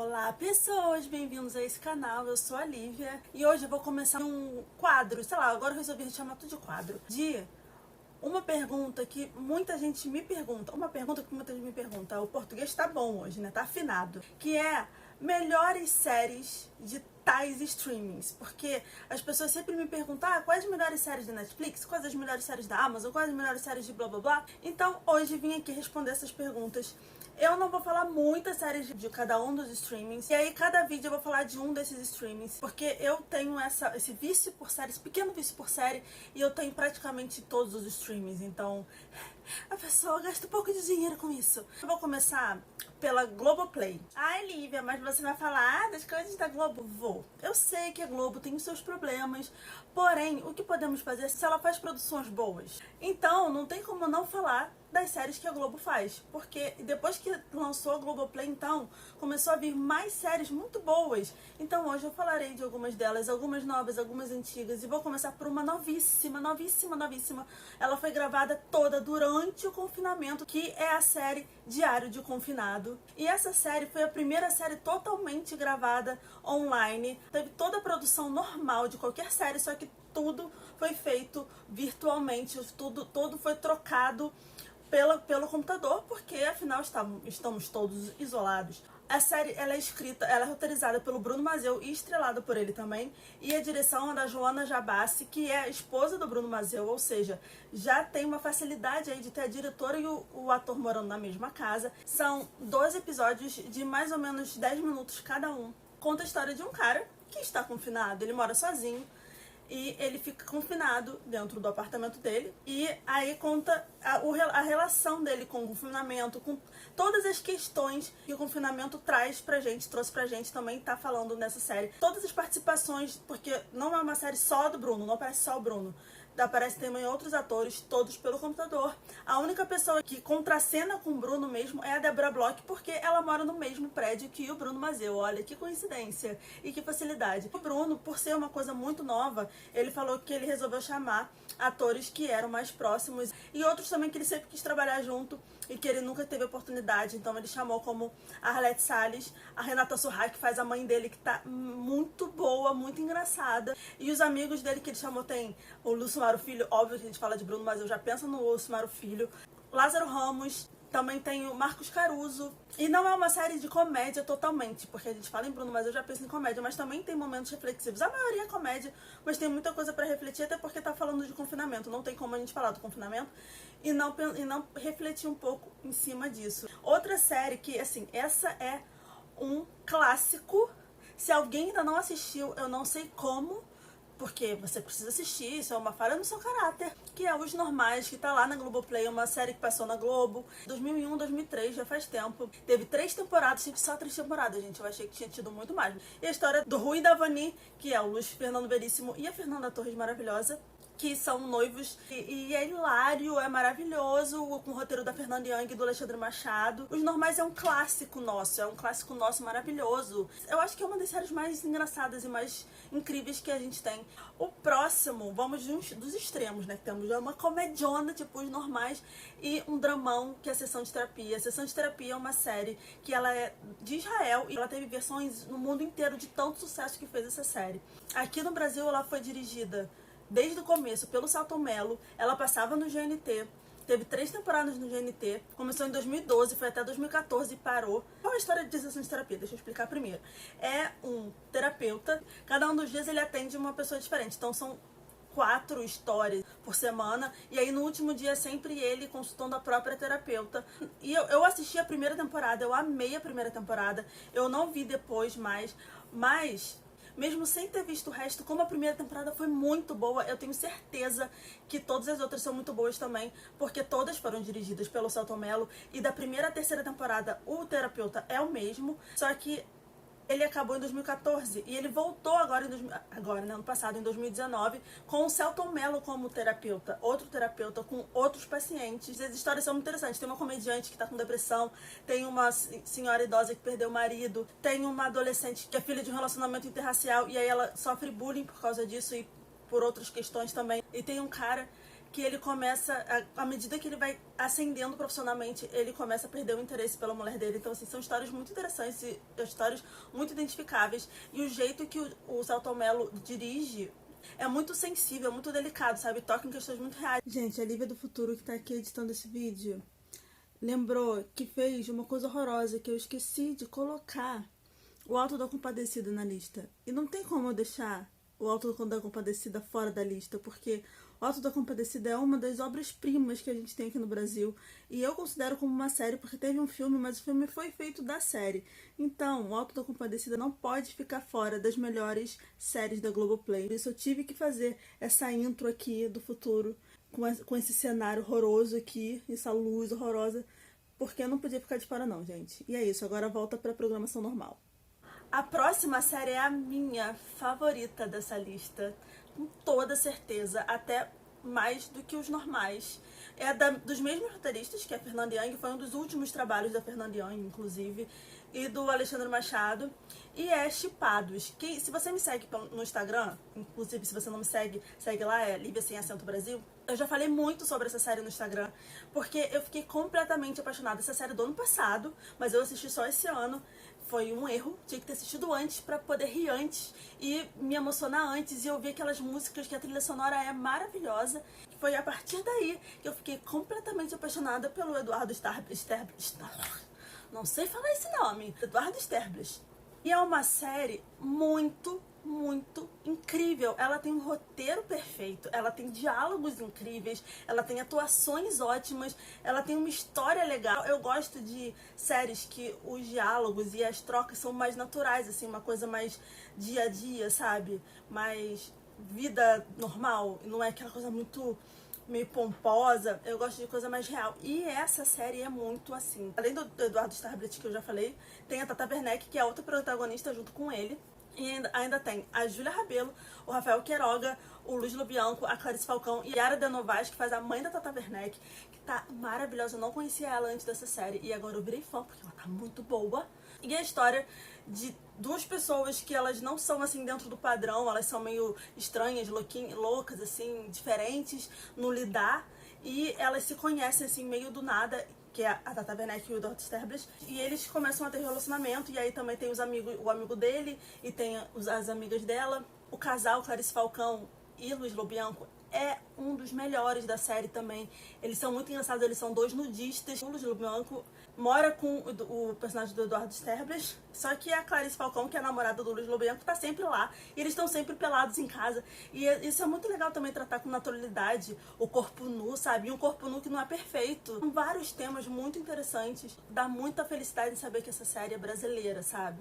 Olá pessoas, bem-vindos a esse canal, eu sou a Lívia e hoje eu vou começar um quadro, sei lá, agora eu resolvi chamar tudo de quadro, de uma pergunta que muita gente me pergunta, o português tá bom hoje, né, tá afinado, que é melhores séries de tais streamings, porque as pessoas sempre me perguntam, quais as melhores séries da Netflix, quais as melhores séries da Amazon, quais as melhores séries de blá blá blá, então hoje vim aqui responder essas perguntas. Eu não vou falar muitas séries de cada um dos streamings. E aí, cada vídeo eu vou falar de um desses streamings. Porque eu tenho esse vício por série, esse pequeno vício por série. E eu tenho praticamente todos os streamings. Então, a pessoa gasta um pouco de dinheiro com isso. Eu vou começar pela Globoplay. Ai, Lívia, mas você vai falar das coisas da Globo? Vou. Eu sei que a Globo tem os seus problemas. Porém, o que podemos fazer se ela faz produções boas? Então, não tem como não falar das séries que a Globo faz, porque depois que lançou a Globoplay, então, começou a vir mais séries muito boas. Então hoje eu falarei de algumas delas, algumas novas, algumas antigas, e vou começar por uma novíssima. Ela foi gravada toda durante o confinamento, que é a série Diário de Confinado. E essa série foi a primeira série totalmente gravada online. Teve toda a produção normal de qualquer série, só que tudo foi feito virtualmente, tudo foi trocado pelo computador, porque afinal estamos todos isolados. A série ela é roteirizada pelo Bruno Mazzeo e estrelada por ele também. E a direção é da Joana Jabassi, que é a esposa do Bruno Mazzeo, ou seja, já tem uma facilidade aí de ter a diretora e o ator morando na mesma casa. São 12 episódios de mais ou menos 10 minutos cada um. Conta a história de um cara que está confinado, ele mora sozinho. E ele fica confinado dentro do apartamento dele. E aí conta a relação dele com o confinamento, com todas as questões que o confinamento trouxe pra gente também, tá falando nessa série. Todas as participações, porque não é uma série só do Bruno, não aparece só o Bruno. Aparece também outros atores, todos pelo computador. A única pessoa que contracena com o Bruno mesmo é a Deborah Bloch, porque ela mora no mesmo prédio que o Bruno Mazzeo. Olha, que coincidência e que facilidade. O Bruno, por ser uma coisa muito nova, ele falou que ele resolveu chamar atores que eram mais próximos e outros também que ele sempre quis trabalhar junto e que ele nunca teve oportunidade. Então ele chamou como a Arlette Salles, a Renata Sorra, que faz a mãe dele, que tá muito boa, muito engraçada. E os amigos dele que ele chamou tem o Lúcio Maro Filho, óbvio que a gente fala de Bruno, mas eu já penso no Lúcio Maro Filho. Lázaro Ramos, também tem o Marcos Caruso. E não é uma série de comédia totalmente, porque a gente fala em Bruno, mas eu já penso em comédia, mas também tem momentos reflexivos. A maioria é comédia, mas tem muita coisa pra refletir, até porque tá falando de confinamento. Não tem como a gente falar do confinamento e não refletir um pouco em cima disso. Outra série que, assim, essa é um clássico. Se alguém ainda não assistiu, eu não sei como, porque você precisa assistir, isso é uma falha no seu caráter, que é Os Normais, que tá lá na Globoplay, uma série que passou na Globo, 2001, 2003, já faz tempo. Teve 3 temporadas, só 3 temporadas, gente, eu achei que tinha tido muito mais. E a história do Rui e da Vani, que é o Luiz Fernando Veríssimo e a Fernanda Torres maravilhosa, que são noivos, e é hilário, é maravilhoso, com o roteiro da Fernanda Young e do Alexandre Machado. Os Normais é um clássico nosso maravilhoso. Eu acho que é uma das séries mais engraçadas e mais incríveis que a gente tem. O próximo, vamos dos extremos, né, que temos uma comediona, tipo Os Normais, e um dramão, que é a Sessão de Terapia. A Sessão de Terapia é uma série que ela é de Israel, e ela teve versões no mundo inteiro de tanto sucesso que fez essa série. Aqui no Brasil ela foi dirigida desde o começo pelo Selton Mello, ela passava no GNT, teve 3 temporadas no GNT, começou em 2012, foi até 2014 e parou. Qual é a história de Sessão de Terapia? Deixa eu explicar primeiro. É um terapeuta, cada um dos dias ele atende uma pessoa diferente, então são 4 histórias por semana, e aí no último dia é sempre ele consultando a própria terapeuta. E eu assisti a primeira temporada, eu amei a primeira temporada, eu não vi depois mais, mas mesmo sem ter visto o resto, como a primeira temporada foi muito boa, eu tenho certeza que todas as outras são muito boas também, porque todas foram dirigidas pelo Selton Mello, e da primeira à terceira temporada o terapeuta é o mesmo, só que ele acabou em 2014 e ele voltou agora, ano passado, em 2019, com o Selton Mello como terapeuta, outro terapeuta com outros pacientes. As histórias são muito interessantes. Tem uma comediante que tá com depressão, tem uma senhora idosa que perdeu o marido, tem uma adolescente que é filha de um relacionamento interracial e aí ela sofre bullying por causa disso e por outras questões também. E tem um cara que ele começa, à medida que ele vai ascendendo profissionalmente, ele começa a perder o interesse pela mulher dele. Então, assim, são histórias muito interessantes e histórias muito identificáveis. E o jeito que o Selton Mello dirige é muito sensível, é muito delicado, sabe? Toca em questões muito reais. Gente, a Lívia do Futuro que tá aqui editando esse vídeo lembrou que fez uma coisa horrorosa, que eu esqueci de colocar o Auto da Compadecida na lista. E não tem como eu deixar o Auto da Compadecida fora da lista, porque o Auto da Compadecida é uma das obras-primas que a gente tem aqui no Brasil. E eu considero como uma série, porque teve um filme, mas o filme foi feito da série. Então, o Auto da Compadecida não pode ficar fora das melhores séries da Globoplay. Por isso eu tive que fazer essa intro aqui do futuro, com esse cenário horroroso aqui, essa luz horrorosa, porque eu não podia ficar de fora não, gente. E é isso, agora volta pra programação normal. A próxima série é a minha favorita dessa lista, com toda certeza, até mais do que os normais. É dos mesmos roteiristas, que é a Fernanda Young, foi um dos últimos trabalhos da Fernanda Young, inclusive, e do Alexandre Machado, e é Shippados. Que, se você me segue no Instagram, inclusive se você não me segue, segue lá, é Lívia Sem Acento Brasil. Eu já falei muito sobre essa série no Instagram, porque eu fiquei completamente apaixonada. Essa série do ano passado, mas eu assisti só esse ano. Foi um erro, tinha que ter assistido antes pra poder rir antes e me emocionar antes e ouvir aquelas músicas, que a trilha sonora é maravilhosa. Foi a partir daí que eu fiquei completamente apaixonada pelo Eduardo Sterblich. Não sei falar esse nome, Eduardo Sterblich. E é uma série muito incrível. Ela tem um roteiro perfeito, ela tem diálogos incríveis, ela tem atuações ótimas, ela tem uma história legal. Eu gosto de séries que os diálogos e as trocas são mais naturais, assim, uma coisa mais dia a dia, sabe? Mais vida normal, não é aquela coisa muito meio pomposa. Eu gosto de coisa mais real. E essa série é muito assim. Além do Eduardo Sterblich, que eu já falei, tem a Tata Werneck, que é outra protagonista junto com ele. E ainda tem a Júlia Rabelo, o Rafael Queiroga, o Luiz Lobianco, a Clarice Falcão e a Yara Denovaz, que faz a mãe da Tata Werneck, que tá maravilhosa. Eu não conhecia ela antes dessa série e agora eu virei fã, porque ela tá muito boa. E a história de duas pessoas que elas não são assim dentro do padrão, elas são meio estranhas, loucas, assim, diferentes no lidar, e elas se conhecem assim meio do nada, que é a Tata Werneck e o Eduardo Sterblich, e eles começam a ter relacionamento, e aí também tem o amigo dele, e tem as amigas dela. O casal Clarice Falcão e Luiz Lobianco é um dos melhores da série também. Eles são muito engraçados, eles são dois nudistas. O Luiz Lobianco mora com o personagem do Eduardo Sterblich, só que a Clarice Falcão, que é a namorada do Luiz Lobianco, tá sempre lá, e eles estão sempre pelados em casa, e isso é muito legal também, tratar com naturalidade o corpo nu, sabe? E um corpo nu que não é perfeito. São vários temas muito interessantes, dá muita felicidade em saber que essa série é brasileira, sabe?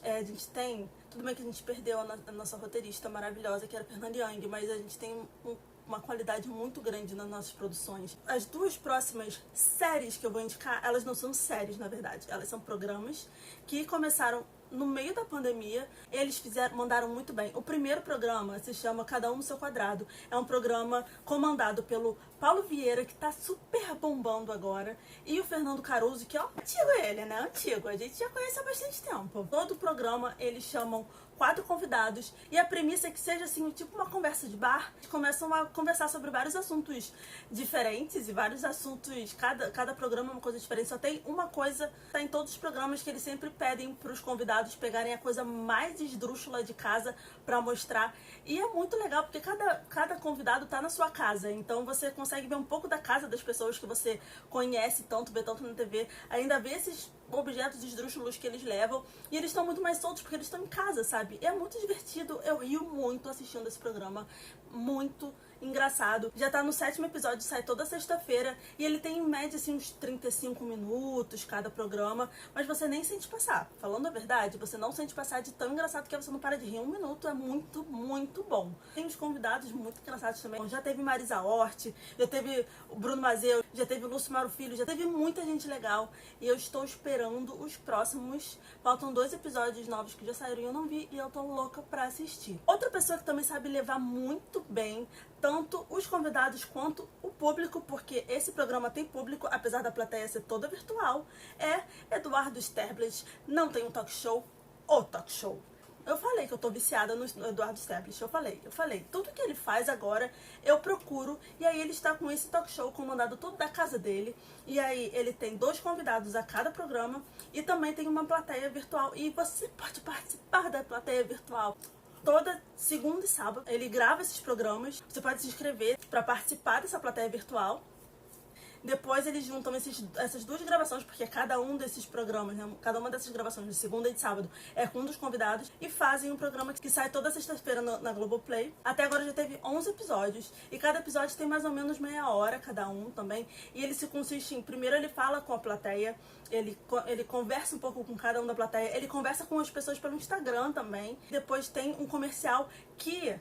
A gente tem, tudo bem que a gente perdeu a nossa roteirista maravilhosa, que era a Fernanda Young, mas a gente tem uma qualidade muito grande nas nossas produções. As duas próximas séries que eu vou indicar, elas não são séries, na verdade, elas são programas que começaram no meio da pandemia. Eles mandaram muito bem. O primeiro programa se chama Cada Um no Seu Quadrado. É um programa comandado pelo Paulo Vieira, que tá super bombando agora, e o Fernando Caruso, que é antigo ele, né? Antigo, a gente já conhece há bastante tempo. Todo o programa eles chamam 4 convidados, e a premissa é que seja assim, tipo uma conversa de bar. Eles começam a conversar sobre vários assuntos diferentes, e vários assuntos, cada programa é uma coisa diferente. Só tem uma coisa, tá em todos os programas, que eles sempre pedem pros convidados pegarem a coisa mais esdrúxula de casa pra mostrar. E é muito legal, porque cada convidado tá na sua casa, então você consegue ver um pouco da casa das pessoas que você conhece tanto, vê tanto na TV, ainda vê esses objetos esdrúxulos que eles levam, e eles estão muito mais soltos porque eles estão em casa, sabe? É muito divertido, eu rio muito assistindo esse programa, muito engraçado. Já tá no 7º episódio, sai toda sexta-feira, e ele tem em média assim uns 35 minutos cada programa, mas você nem sente passar. Falando a verdade, você não sente passar de tão engraçado que você não para de rir. 1 minuto é muito bom. Tem os convidados muito engraçados também. Já teve Marisa Hort, já teve o Bruno Mazeu, já teve o Lúcio Mauro Filho, já teve muita gente legal, e eu estou esperando os próximos. Faltam 2 episódios novos que já saíram e eu não vi, e eu tô louca pra assistir. Outra pessoa que também sabe levar muito bem tanto os convidados quanto o público, porque esse programa tem público, apesar da plateia ser toda virtual, é Eduardo Sterblich. Não tem um talk show, o talk show. Eu falei que eu tô viciada no Eduardo Stablish. Eu falei. Tudo que ele faz agora, eu procuro. E aí ele está com esse talk show comandado tudo da casa dele. E aí ele tem 2 convidados a cada programa. E também tem uma plateia virtual. E você pode participar da plateia virtual. Toda segunda e sábado ele grava esses programas. Você pode se inscrever para participar dessa plateia virtual. Depois eles juntam essas 2 gravações, porque cada um desses programas, né, cada uma dessas gravações de segunda e de sábado é com um dos convidados, e fazem um programa que sai toda sexta-feira na Globoplay. Até agora já teve 11 episódios, e cada episódio tem mais ou menos meia hora cada um também. E ele se consiste em, primeiro ele fala com a plateia, ele conversa um pouco com cada um da plateia, ele conversa com as pessoas pelo Instagram também. Depois tem um comercial que...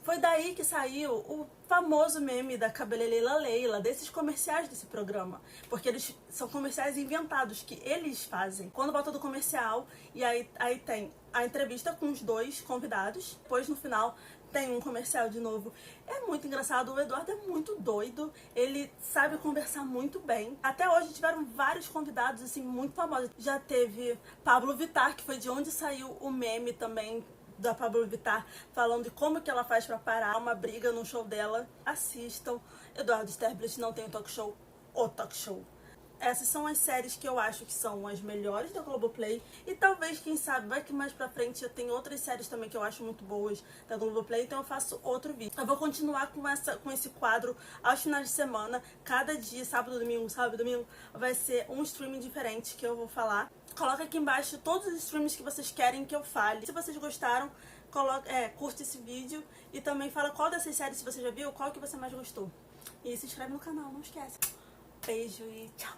foi daí que saiu o famoso meme da Cabeleleila Leila, desses comerciais desse programa. Porque eles são comerciais inventados, que eles fazem. Quando volta do comercial, e aí tem a entrevista com os 2 convidados. Depois, no final, tem um comercial de novo. É muito engraçado, o Eduardo é muito doido. Ele sabe conversar muito bem. Até hoje tiveram vários convidados, assim, muito famosos. Já teve Pablo Vittar, que foi de onde saiu o meme também, da Pablo Vittar, falando de como que ela faz pra parar uma briga no show dela. Assistam. Eduardo Stablish não tem talk show, o talk show. Essas são as séries que eu acho que são as melhores da Globoplay. E talvez, quem sabe, vai que mais pra frente eu tenho outras séries também que eu acho muito boas da Globoplay, então eu faço outro vídeo. Eu vou continuar com esse quadro aos finais de semana. Cada dia, sábado, domingo, vai ser um streaming diferente que eu vou falar. Coloca aqui embaixo todos os streams que vocês querem que eu fale. Se vocês gostaram, curte esse vídeo e também fala qual dessas séries, se você já viu, qual que você mais gostou. E se inscreve no canal, não esquece. Beijo e tchau!